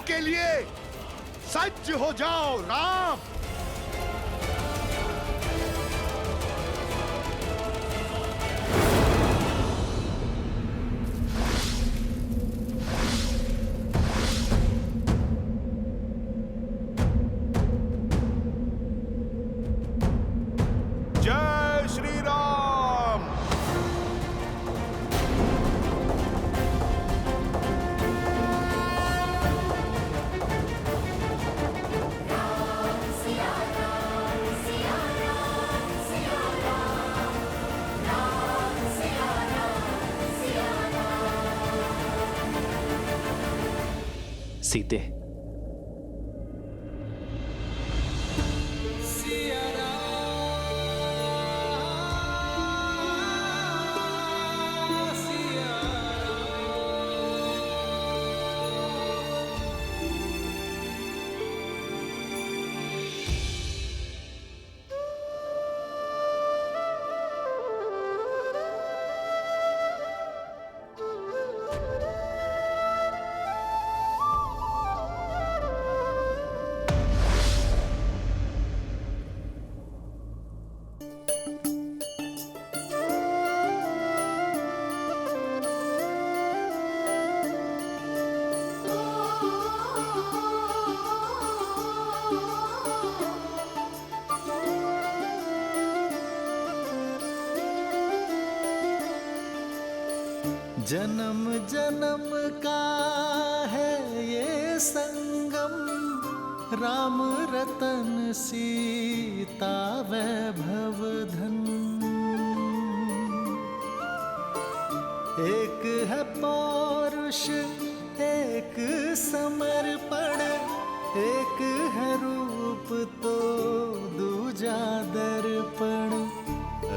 के लिए सज्ज हो जाओ राम। जय श्री राम। सीते, जन्म जन्म का है ये संगम, राम रतन सीता वैभव धन। एक है पौरुष एक समर्पण, एक है रूप तो दूजा दर्पण।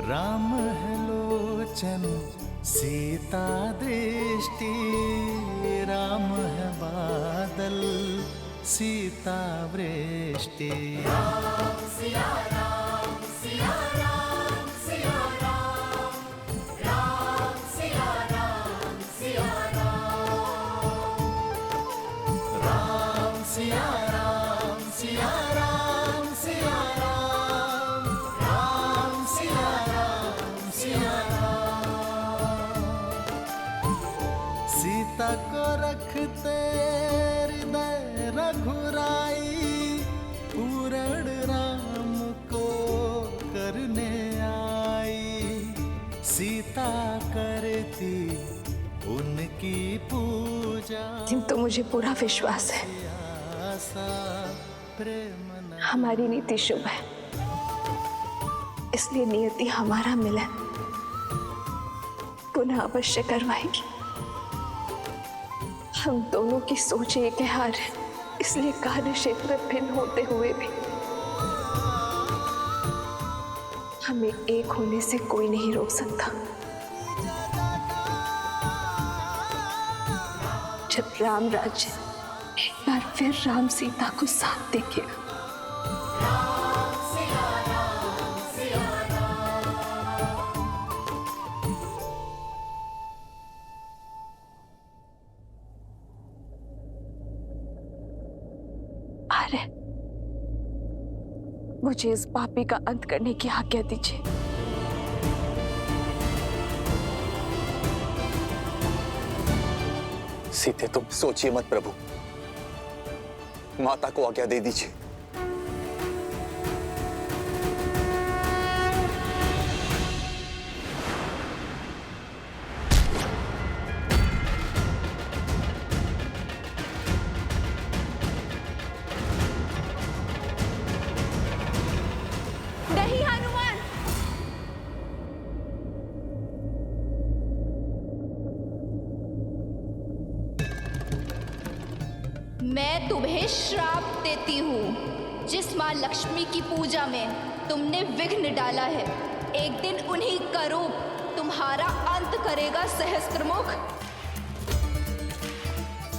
राम है लोचन सीता दृष्टि, राम है बादल सीता वृष्टि। राम सिया राम सिया राम सिया राम, राम सिया राम सिया राम, राम सिया राम सिया राम सिया राम, राम सिया राम सिया राम। सीता को रखते हृदय रघुराई, पूर्ण राम को करने आई। सीता करती उनकी पूजा, किंतु मुझे पूरा विश्वास है हमारी नीति शुभ है, इसलिए नियति हमारा मिलन पुनः अवश्य करवाएगी। हम दोनों की सोच एक हार है, इसलिए कार्य क्षेत्र भिन्न होते हुए भी हमें एक होने से कोई नहीं रोक सकता। जब राम राज्य एक बार फिर राम सीता को साथ देखेगा, राम सिया राम सिया राम। आर्य, मुझे इस पापी का अंत करने की आज्ञा दीजिए। सीते तुम सोचिए मत प्रभु, माता को आज्ञा दे दीजिए। नहीं हनुमान, मैं तुम्हें श्राप देती हूँ। जिस माँ लक्ष्मी की पूजा में तुमने विघ्न डाला है, एक दिन उन्हीं का रूप तुम्हारा अंत करेगा सहस्त्रमुख।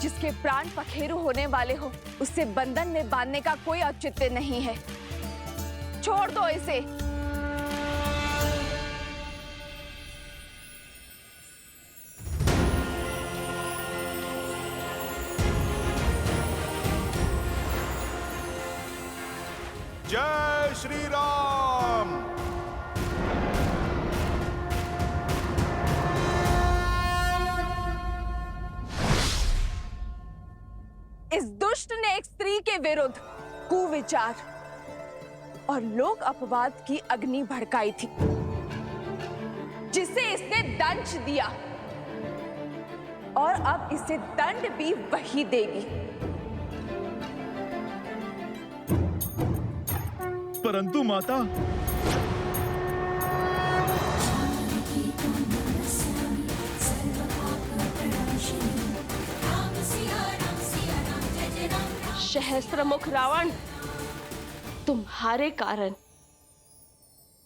जिसके प्राण पखेरु होने वाले हो, उसे बंधन में बांधने का कोई औचित्य नहीं है। छोड़ दो इसे। जय श्री राम। इस दुष्ट ने एक स्त्री के विरुद्ध कुविचार और लोक अपवाद की अग्नि भड़काई थी, जिसे इसने दंश दिया और अब इसे दंड भी वही देगी। परंतु माता, सहस्त्रमुख रावण, तुम्हारे कारण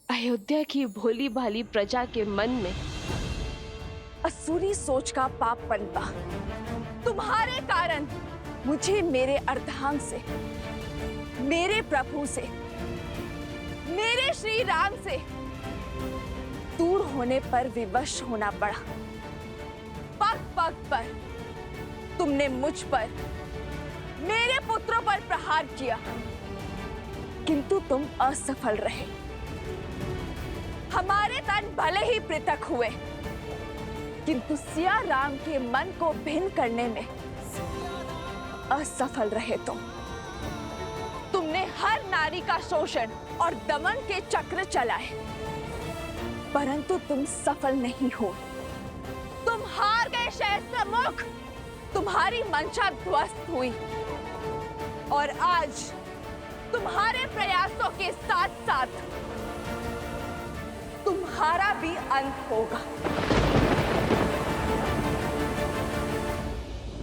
अयोध्या की भोली भाली प्रजा के मन में असुरी सोच का पाप पनपा। तुम्हारे कारण मुझे मेरे अर्धांग से, मेरे प्रभु से, मेरे श्री राम से दूर होने पर विवश होना पड़ा। पग पग पर तुमने मुझ पर, मेरे पुत्रों पर प्रहार किया, किंतु तुम असफल रहे। हमारे तन भले ही पृथक हुए, किंतु सिया राम के मन को भिन्न करने में असफल रहे। तुमने हर नारी का शोषण और दमन के चक्र चलाए, परंतु तुम सफल नहीं हो। तुम हार गए सहस्त्रमुख, तुम्हारी मंशा ध्वस्त हुई और आज तुम्हारे प्रयासों के साथ साथ तुम्हारा भी अंत होगा।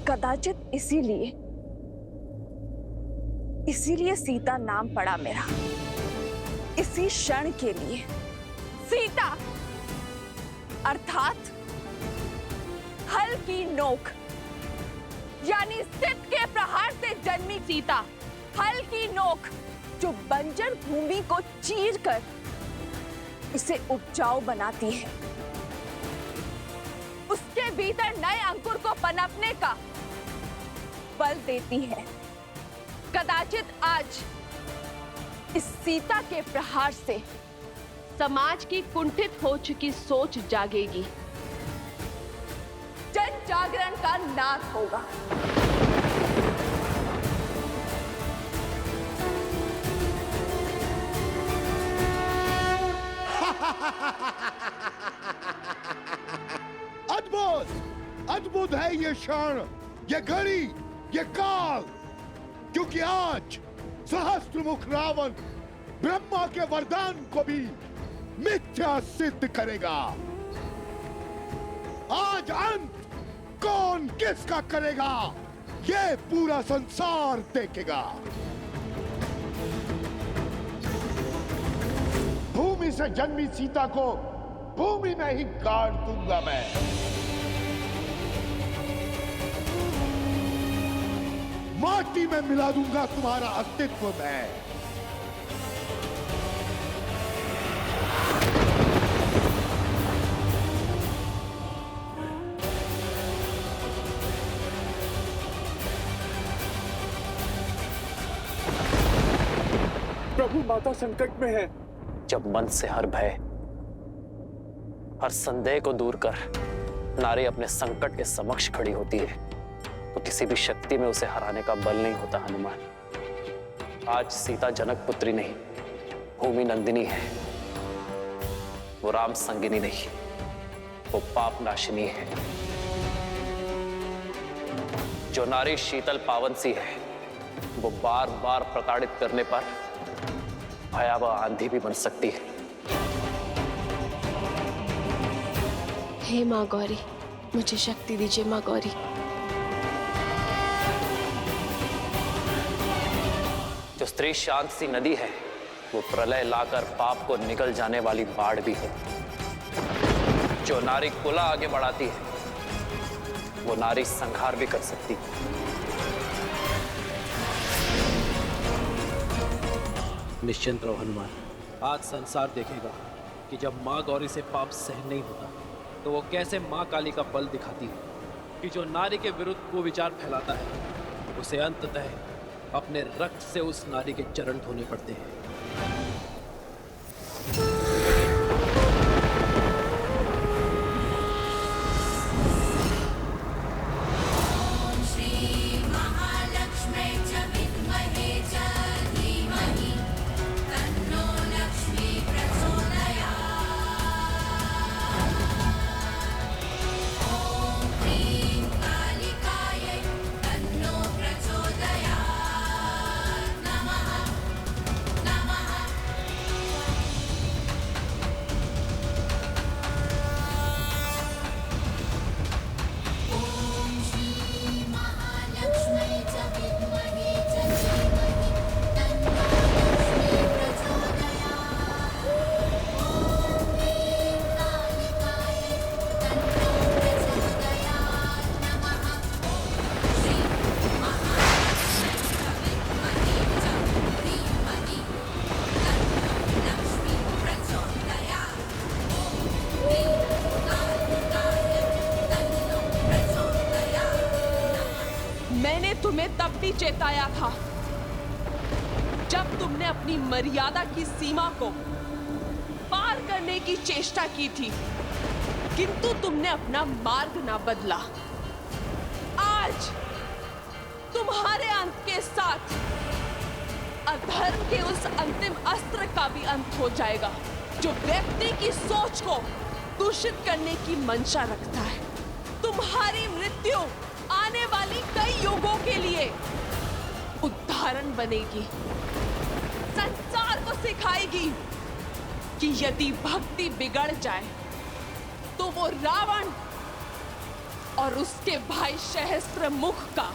कदाचित इसीलिए सीता नाम पड़ा मेरा, इसी क्षण के लिए। सीता अर्थात हल की नोक, यानी सिद्ध के प्रहार से जन्मी सीता, हल की नोक जो बंजर भूमि को चीरकर उसे उपजाऊ बनाती है, उसके भीतर नए अंकुर को पनपने का बल देती है। कदाचित आज इस सीता के प्रहार से समाज की कुंठित हो चुकी सोच जागेगी, जन जागरण का नाद होगा। अद्भुत अद्भुत है ये क्षण, ये घड़ी, ये काल, क्योंकि आज सहस्त्रमुख रावण ब्रह्मा के वरदान को भी मिथ्या सिद्ध करेगा। आज अंत कौन किसका करेगा, ये पूरा संसार देखेगा। भूमि से जन्मी सीता को भूमि में ही गाड़ दूंगा मैं। माटी में मिला दूंगा तुम्हारा अस्तित्व में। प्रभु, माता संकट में है। जब मन से हर भय, हर संदेह को दूर कर नारी अपने संकट के समक्ष खड़ी होती है, तो किसी भी शक्ति में उसे हराने का बल नहीं होता। हनुमान, आज सीता जनक पुत्री नहीं, भूमि नंदिनी है। वो राम संगिनी नहीं, वो पाप नाशिनी है। जो नारी शीतल पावन सी है, वो बार बार प्रताड़ित करने पर भयावह आंधी भी बन सकती है। हे माँ गौरी, मुझे शक्ति दीजिए माँ गौरी। जो स्त्री शांत सी नदी है, वो प्रलय लाकर पाप को निगल जाने वाली बाढ़ भी है। जो नारी कुला आगे बढ़ाती है, वो नारी संहार भी कर सकती है। निश्चिंत रहो हनुमान, आज संसार देखेगा कि जब माँ गौरी से पाप सहन नहीं होता तो वो कैसे माँ काली का बल दिखाती है कि जो नारी के विरुद्ध को विचार फैलाता है उसे अंततः अपने रक्त से उस नारी के चरण धोने पड़ते हैं। मैंने तुम्हें तब भी चेताया था जब तुमने अपनी मर्यादा की सीमा को पार करने की चेष्टा की थी, किंतु तुमने अपना मार्ग ना बदला। आज तुम्हारे अंत के साथ अधर्म के उस अंतिम अस्त्र का भी अंत हो जाएगा जो व्यक्ति की सोच को दूषित करने की मंशा रखता है। तुम्हारी मृत्यु आने वाली कई युगों के लिए उदाहरण बनेगी, संसार को सिखाएगी कि यदि भक्ति बिगड़ जाए तो वो रावण और उसके भाई सहस्त्रमुख का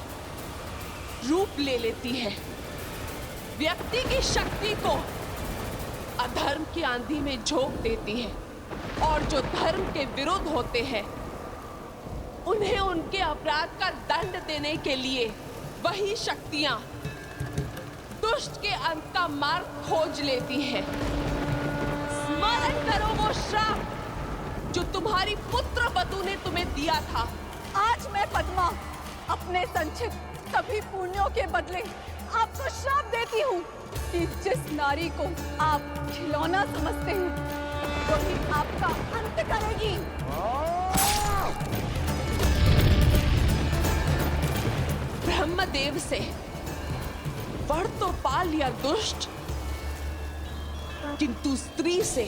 रूप ले लेती है। व्यक्ति की शक्ति को अधर्म की आंधी में झोंक देती है और जो धर्म के विरुद्ध होते हैं उन्हें उनके अपराध का दंड देने के लिए वही शक्तियां दुष्ट के अंत का मार्ग खोज लेती हैं। स्मरण करो वो श्राप जो तुम्हारी पुत्र वधु ने तुम्हें दिया था। आज मैं पद्मा अपने संचित सभी पुण्यों के बदले आपको श्राप देती हूँ कि जिस नारी को आप खिलौना समझते हैं वही आपका अंत करेगी। ब्रह्मदेव से वर तो पा लिया दुष्ट, किंतु स्त्री से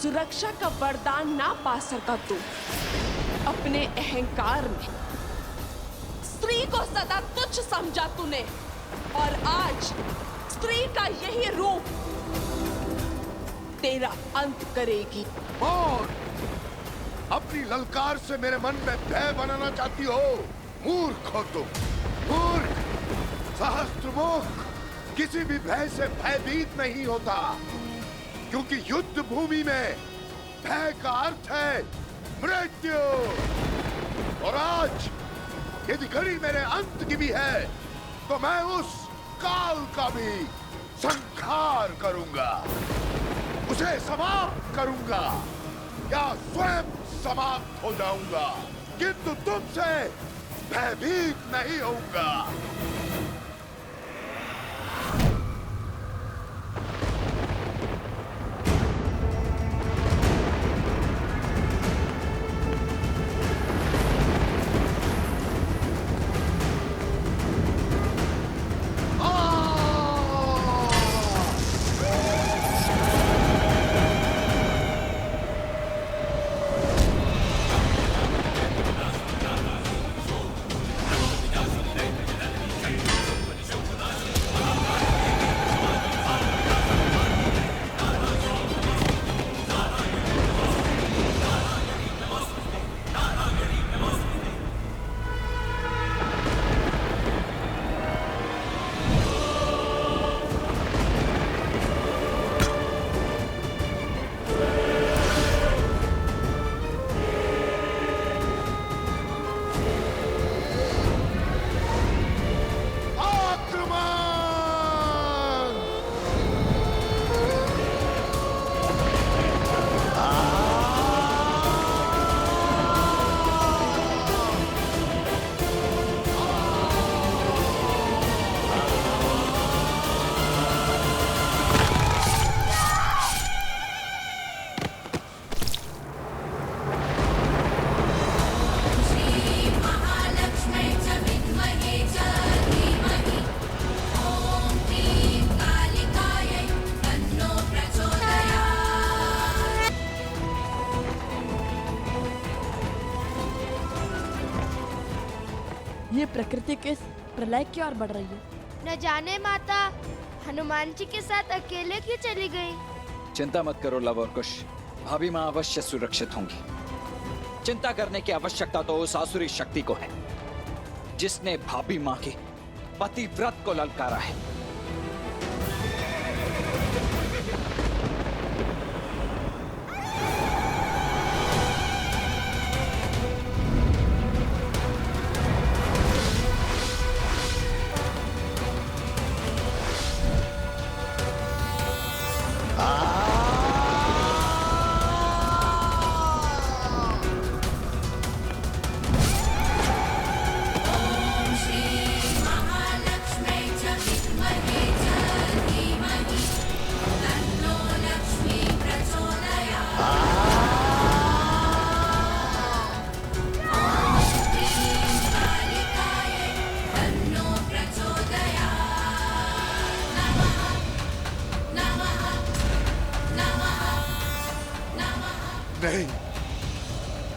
सुरक्षा का वरदान ना पा सका तू। अपने अहंकार में स्त्री को सदा तुच्छ समझा तूने और आज स्त्री का यही रूप तेरा अंत करेगी। और अपनी ललकार से मेरे मन में भय बनाना चाहती हो? मूर्ख हो तुम, मूर्ख। सहस्त्रमुख किसी भी भय से भयभीत नहीं होता, क्योंकि युद्ध भूमि में भय का अर्थ है मृत्यु। और आज यदि घड़ी मेरे अंत की भी है तो मैं उस काल का भी संहार करूंगा, उसे समाप्त करूंगा या स्वयं समाप्त हो जाऊंगा, किंतु तुमसे भयभीत नहीं होऊंगा। ये प्रकृति के प्रलय की ओर बढ़ रही है। न जाने माता हनुमान जी के साथ अकेले क्यों चली गई? चिंता मत करो लव और कुश, भाभी माँ अवश्य सुरक्षित होंगी। चिंता करने की आवश्यकता तो उस आसुरी शक्ति को है जिसने भाभी माँ के पतिव्रत को ललकारा है। नहीं,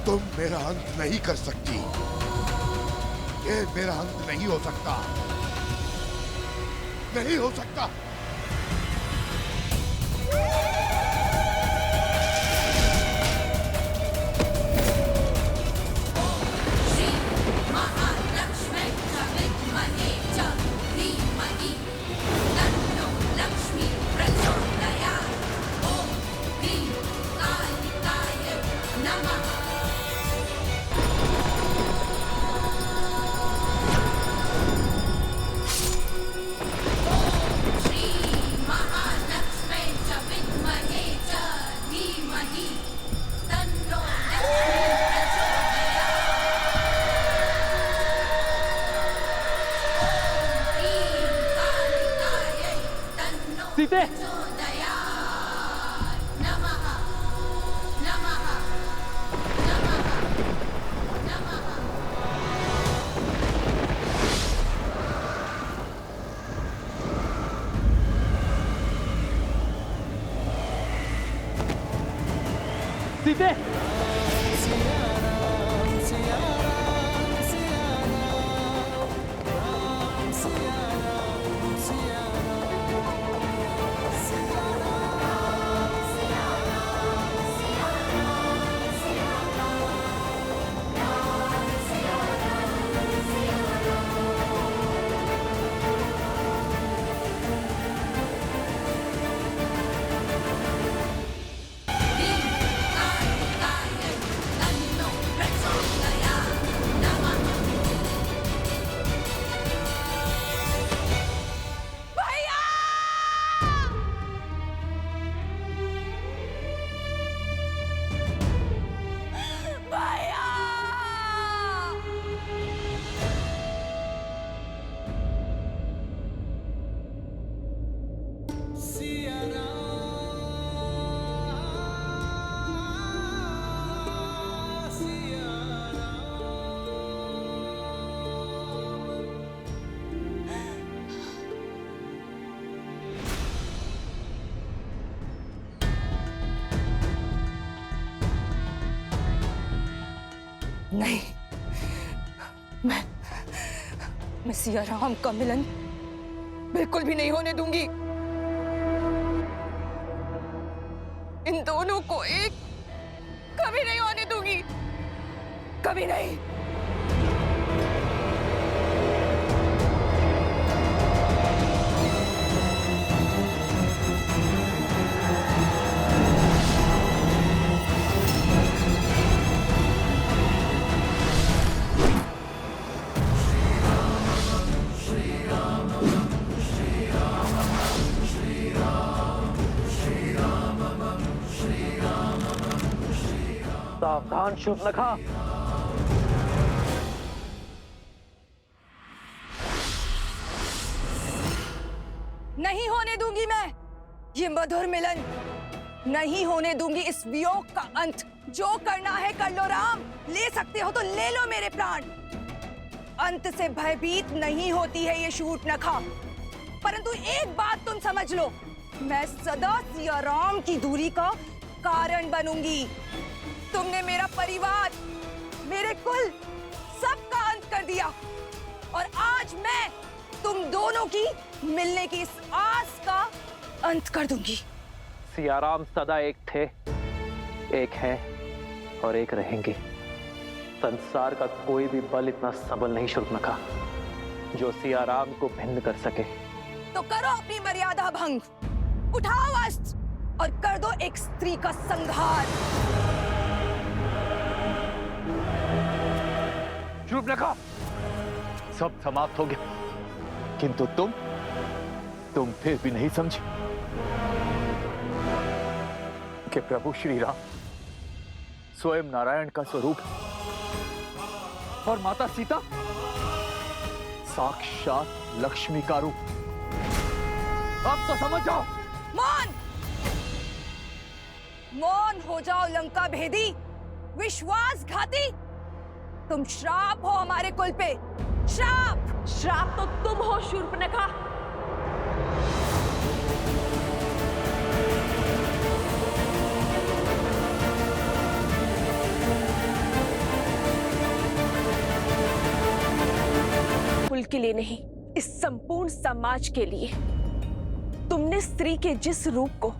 तुम मेरा अंत नहीं कर सकती। ये मेरा अंत नहीं हो सकता, नहीं हो सकता। सीते, सीते, नहीं, मैं सिया राम का मिलन बिल्कुल भी नहीं होने दूंगी। इन दोनों को एक कभी नहीं होने दूंगी, कभी नहीं। सावधान शूर्पणखा। नहीं होने दूंगी मैं ये मधुर मिलन, नहीं होने दूंगी इस वियोग का अंत। जो करना है कर लो राम, ले सकते हो तो ले लो मेरे प्राण। अंत से भयभीत नहीं होती है ये शूर्पणखा, परंतु एक बात तुम समझ लो, मैं सदा सिया राम की दूरी का कारण बनूंगी। तुमने मेरा परिवार, मेरे कुल, सबका अंत कर दिया, और आज मैं तुम दोनों की मिलने की इस आस का अंत कर दूंगी। सियाराम सदा एक थे, एक हैं और एक रहेंगे। संसार का कोई भी बल इतना सबल नहीं शूर्पणखा जो सियाराम को भिन्न कर सके। तो करो अपनी मर्यादा भंग, उठाओ अस्त्र और कर दो एक स्त्री का संहार। शूर्पणखा, सब समाप्त हो गया, किंतु तुम फिर भी नहीं समझे कि प्रभु श्री राम स्वयं नारायण का स्वरूप है और माता सीता साक्षात लक्ष्मी का रूप। अब तो समझ जाओ। मौन, मौन हो जाओ लंका भेदी, विश्वासघाती। तुम श्राप हो हमारे कुल पे, श्राप। श्राप तो तुम हो शूर्पणखा। कुल के लिए नहीं, इस संपूर्ण समाज के लिए। तुमने स्त्री के जिस रूप को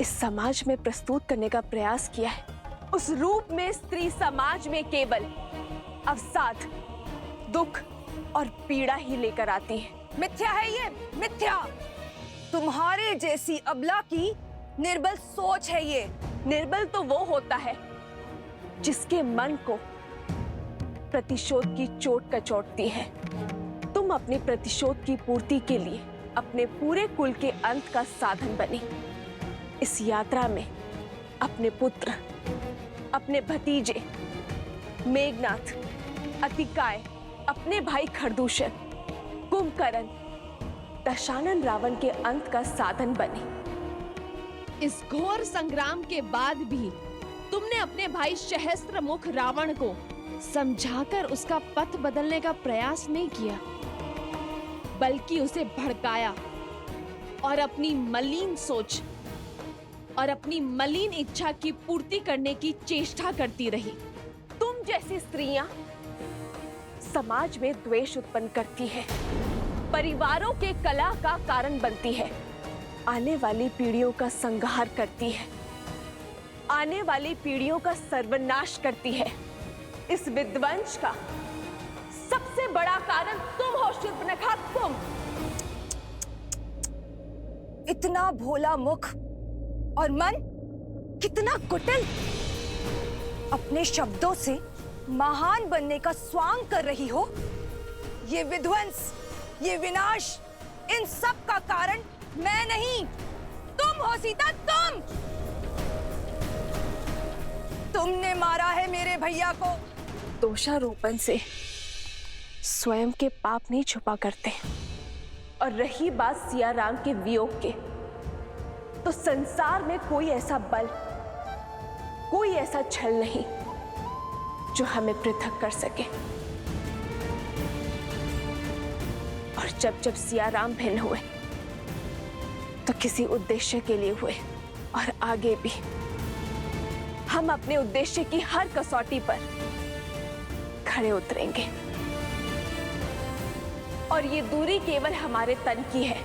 इस समाज में प्रस्तुत करने का प्रयास किया है, उस रूप में स्त्री समाज में केवल अवसाद, दुख और पीड़ा ही लेकर आती है। मिथ्या है ये, मिथ्या। तुम्हारे जैसी अबला की निर्बल सोच है ये। निर्बल तो वो होता है जिसके मन को प्रतिशोध की चोट कचोटती है। तुम अपने प्रतिशोध की पूर्ति के लिए अपने पूरे कुल के अंत का साधन बनी। इस यात्रा में अपने पुत्र, अपने भतीजे मेघनाथ, अतिकाय, अपने भाई खरदूषण, कुंभकर्ण, दशानन रावण के अंत का साधन बने। इस घोर संग्राम के बाद भी तुमने अपने भाई सहस्त्रमुख रावण को समझाकर उसका पथ बदलने का प्रयास नहीं किया, बल्कि उसे भड़काया और अपनी मलिन सोच और अपनी मलिन इच्छा की पूर्ति करने की चेष्टा करती रही। तुम जैसी स्त्रियां समाज में द्वेष उत्पन्न करती है, परिवारों के कलह का कारण बनती है, आने वाली पीढ़ियों का संहार करती है, आने वाली पीढ़ियों का सर्वनाश करती है। इस विध्वंस का सबसे बड़ा कारण तुम हो शूर्पणखा, तुम। इतना भोला मुख और मन कितना कुटिल, अपने शब्दों से महान बनने का स्वांग कर रही हो। ये विध्वंस, ये विनाश, इन सब का कारण मैं नहीं, तुम हो सीता, तुम। तुमने मारा है मेरे भैया को। दोषारोपण से स्वयं के पाप नहीं छुपा करते। और रही बात सियाराम के वियोग के, तो संसार में कोई ऐसा बल, कोई ऐसा छल नहीं जो हमें पृथक कर सके। और जब सियाराम भिन्न हुए तो किसी उद्देश्य के लिए हुए, और आगे भी हम अपने उद्देश्य की हर कसौटी पर खड़े उतरेंगे। और ये दूरी केवल हमारे तन की है।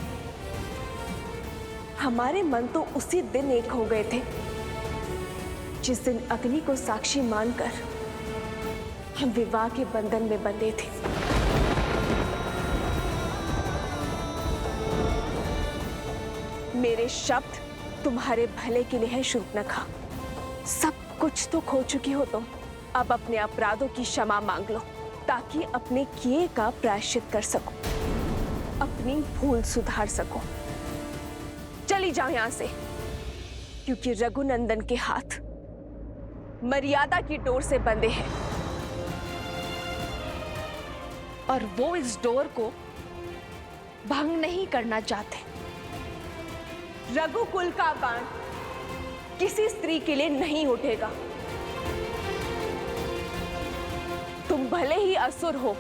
हमारे मन तो उसी दिन एक हो गए थे जिस दिन अग्नि को साक्षी मानकर हम विवाह के बंधन में बंधे थे। मेरे शब्द तुम्हारे भले के लिए है शूर्पणखा। सब कुछ तो खो चुकी हो तुम, अब अपने अपराधों की क्षमा मांग लो ताकि अपने किए का प्रायश्चित कर सको, अपनी भूल सुधार सको। चली जाओ यहां से, क्योंकि रघुनंदन के हाथ मर्यादा की डोर से बंधे हैं और वो इस डोर को भंग नहीं करना चाहते। रघुकुल का बाण किसी स्त्री के लिए नहीं उठेगा। तुम भले ही असुर हो,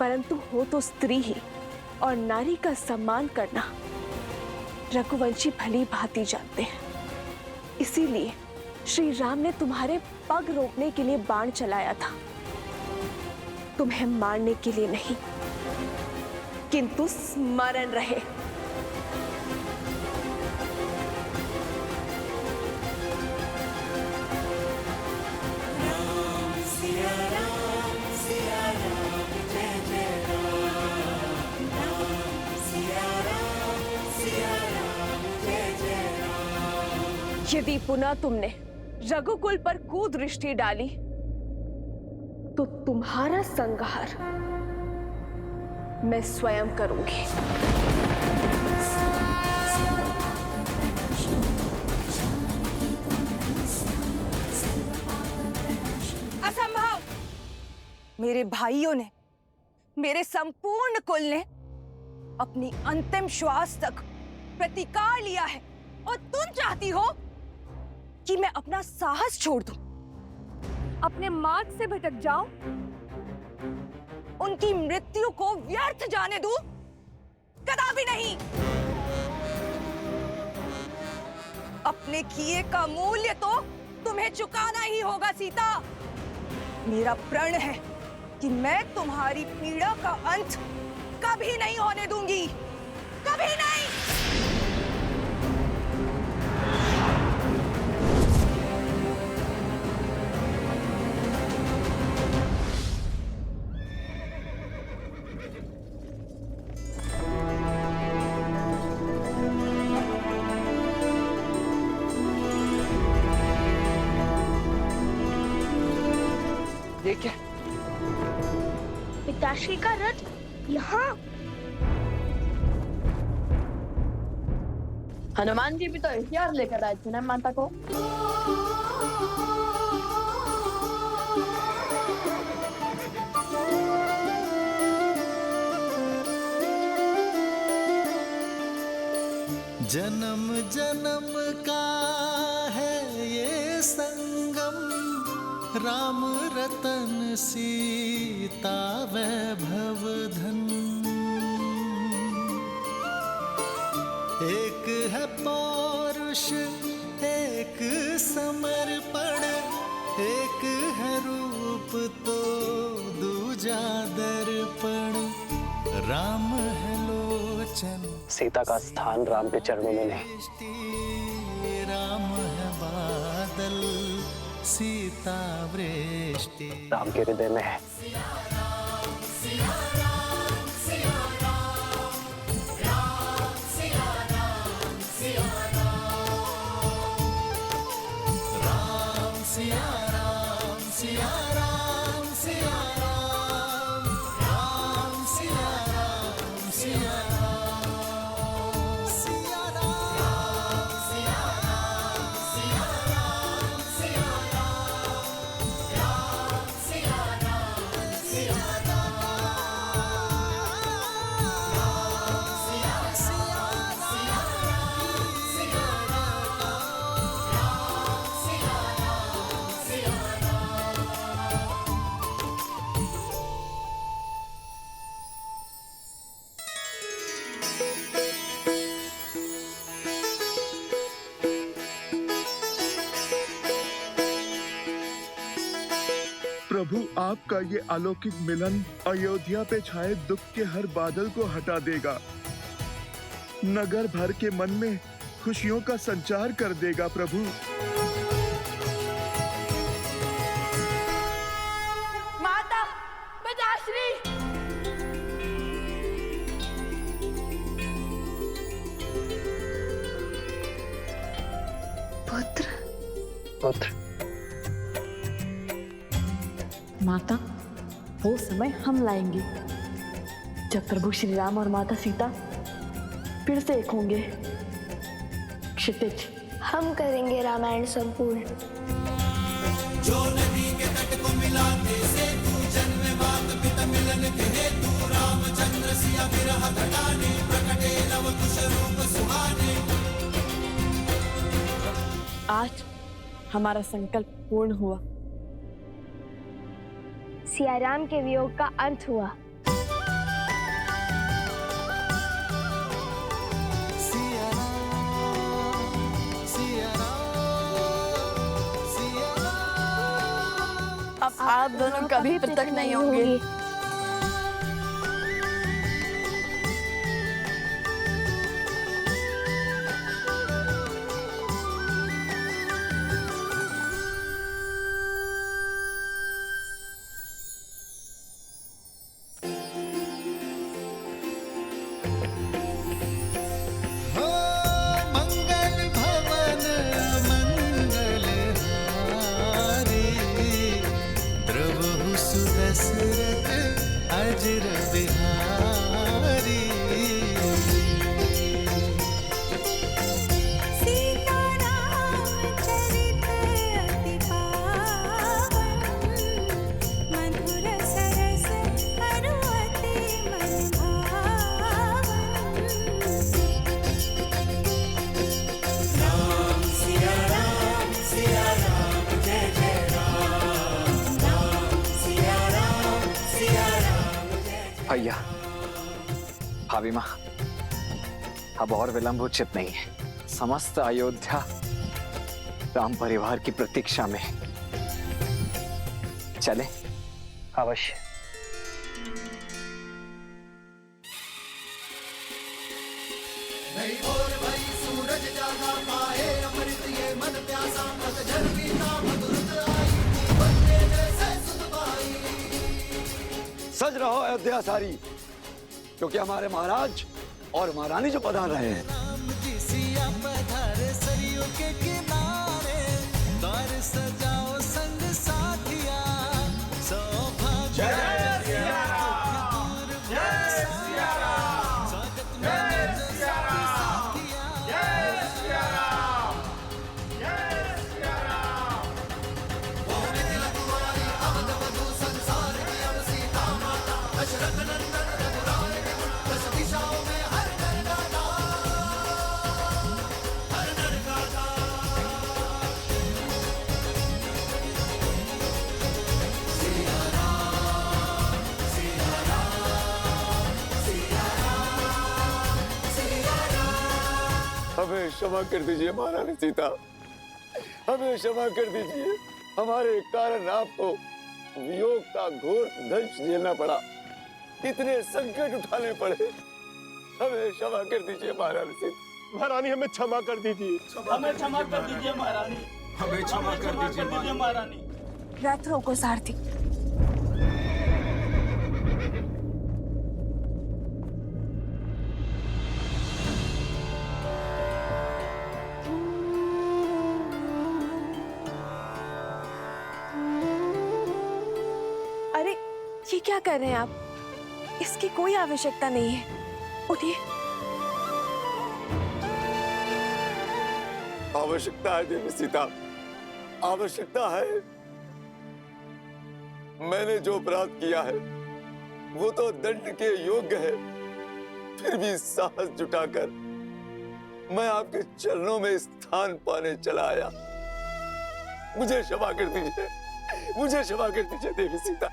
परंतु हो तो स्त्री ही, और नारी का सम्मान करना रघुवंशी भली भांति जानते हैं। इसीलिए श्री राम ने तुम्हारे पग रोकने के लिए बाण चलाया था। तुम्हें मारने के लिए नहीं, किंतु स्मरण रहे। यदि पुनः तुमने रघुकुल पर कुदृष्टि डाली तो तुम्हारा संहार मैं स्वयं करूंगी। असंभव! मेरे भाइयों ने, मेरे संपूर्ण कुल ने अपनी अंतिम श्वास तक प्रतिकार लिया है, और तुम चाहती हो कि मैं अपना साहस छोड़ दूं, अपने मार्ग से भटक जाऊं, उनकी मृत्यु को व्यर्थ जाने दूं? कदापि नहीं। अपने किए का मूल्य तो तुम्हें चुकाना ही होगा सीता। मेरा प्रण है कि मैं तुम्हारी पीड़ा का अंत कभी नहीं होने दूंगी, कभी नहीं। देखिए, पिताश्री का रथ यहाँ। हनुमान जी भी तो हथियार लेकर आए थे ना माता को। जन्म जन्म का है ये संगम, राम रतन सीता वैभव धन। एक है पौरुष, एक समर्पण, एक है रूप तो दूजा दर्पण। राम है लोचन, सीता का स्थान राम के चरणों में नहीं, राम है बादल, सीता वृष्टि राम के हृदय में है। प्रभु, आपका ये अलौकिक मिलन अयोध्या पे छाए दुख के हर बादल को हटा देगा, नगर भर के मन में खुशियों का संचार कर देगा। प्रभु, माता पिताश्री, पुत्र माता, वो समय हम लाएंगे जब प्रभु श्री राम और माता सीता फिर से एक होंगे। क्षितिज, हम करेंगे रामायण संपूर्ण। जो नदी के तट को मिलाते से तू जन्म मात पिता मिलन के हेतु, रामचंद्र सिया विरह घटाने प्रकटे लव कुश रूप सुहाने। आज हमारा संकल्प पूर्ण हुआ। सिया राम के वियोग का अंत हुआ। सिया राम, सिया राम, सिया राम। अब आप दोनों कभी पृथक नहीं होंगे। सूरत अजर बिहारी। सीताराम चरित अति पावन, मधुर सरस अरु अति मन भावन। राम सिया राम जय जय राम। राम सिया राम जय जय। भैया, भाभी माँ, अब और विलंब उचित नहीं है। समस्त अयोध्या राम परिवार की प्रतीक्षा में है। चले? अवश्य। नहीं और भाई सूरज जागा पाए अमृत ये मन प्यासा, पतझड़ गीता मधुरत आई, बंदे जैसे सुध पाई। सज रहो अयोध्या सारी, क्योंकि हमारे महाराज और महारानी जो पधार रहे हैं। राम जी सिया पधारे सरयू के किनारे, द्वार सजाओ संग साथिया, सौभाग्य जय सिया राम, जय सिया राम, स्वागत में सिया राम, जय सिया राम, जय सिया राम। पौने तिलक कुमारी अवध वधू संसार की अब सीता माता, दशरथ नंदन रघुराय विपुल दस दिशाओं में हर घर गाता, हर घर गाता। सिया राम, सिया राम, सिया राम, सिया राम। हमें क्षमा कर दीजिए महारानी सीता, हमें क्षमा कर दीजिए। हमारे कारण आपको वियोग का घोर दंश झेलना पड़ा, इतने संकट उठाने पड़े। हमें क्षमा कर दीजिए महारानी सीता। महारानी हमें क्षमा कर दीजिए। हमें क्षमा कर दीजिए महारानी। हमें क्षमा कर दीजिए महारानी। रथ रोको सारथी। अरे ये क्या कर रहे हैं आप? इसकी कोई आवश्यकता नहीं है। उठिए। आवश्यकता है देवी सीता, आवश्यकता है। मैंने जो अपराध किया है वो तो दंड के योग्य है, फिर भी साहस जुटाकर मैं आपके चरणों में स्थान पाने चला आया। मुझे क्षमा कर दीजिए, मुझे क्षमा कर दीजिए देवी सीता,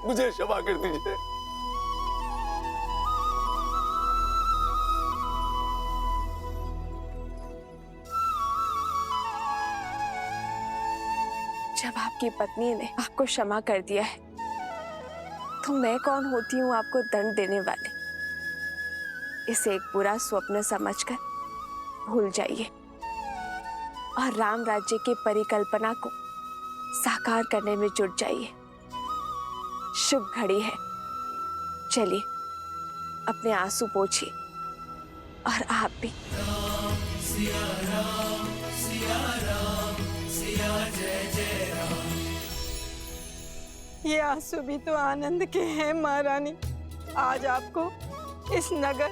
मुझे क्षमा कर दीजिए। जब आपकी पत्नी ने आपको क्षमा कर दिया है, तो मैं कौन होती हूँ आपको दंड देने वाली? इसे एक बुरा स्वप्न समझकर भूल जाइए और राम राज्य की परिकल्पना को साकार करने में जुट जाइए। शुभ घड़ी है। चलिए अपने आंसू पोंछिए, और आप भी। सिया राम, सिया राम, सिया जय जय राम। ये आंसू भी तो आनंद के हैं महारानी। आज आपको इस नगर,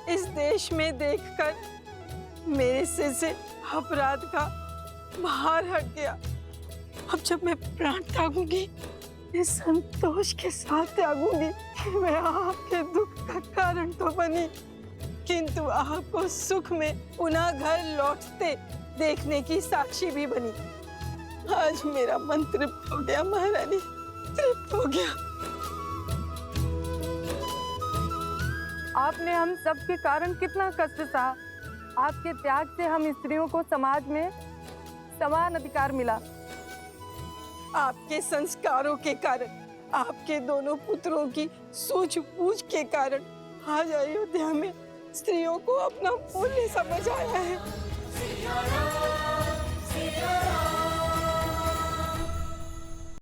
इस देश में देखकर मेरे सिर से अपराध का भार हट गया। अब जब मैं प्राण त्यागूंगी, इस संतोष के साथ त्यागूंगी कि मैं आपके दुख का कारण तो बनी, किंतु आपको सुख में पुनः घर लौटते देखने की साक्षी भी बनी। आज मेरा मन तृप्त हो गया महारानी, तृप्त हो गया। आपने हम सब के कारण कितना कष्ट सहा। आपके त्याग से हम स्त्रियों को समाज में समान अधिकार मिला। आपके संस्कारों के कारण, आपके दोनों पुत्रों की सूझबूझ के कारण आज अयोध्या में स्त्रियों को अपना मूल्य समझ आया है। सिया राम, सिया राम।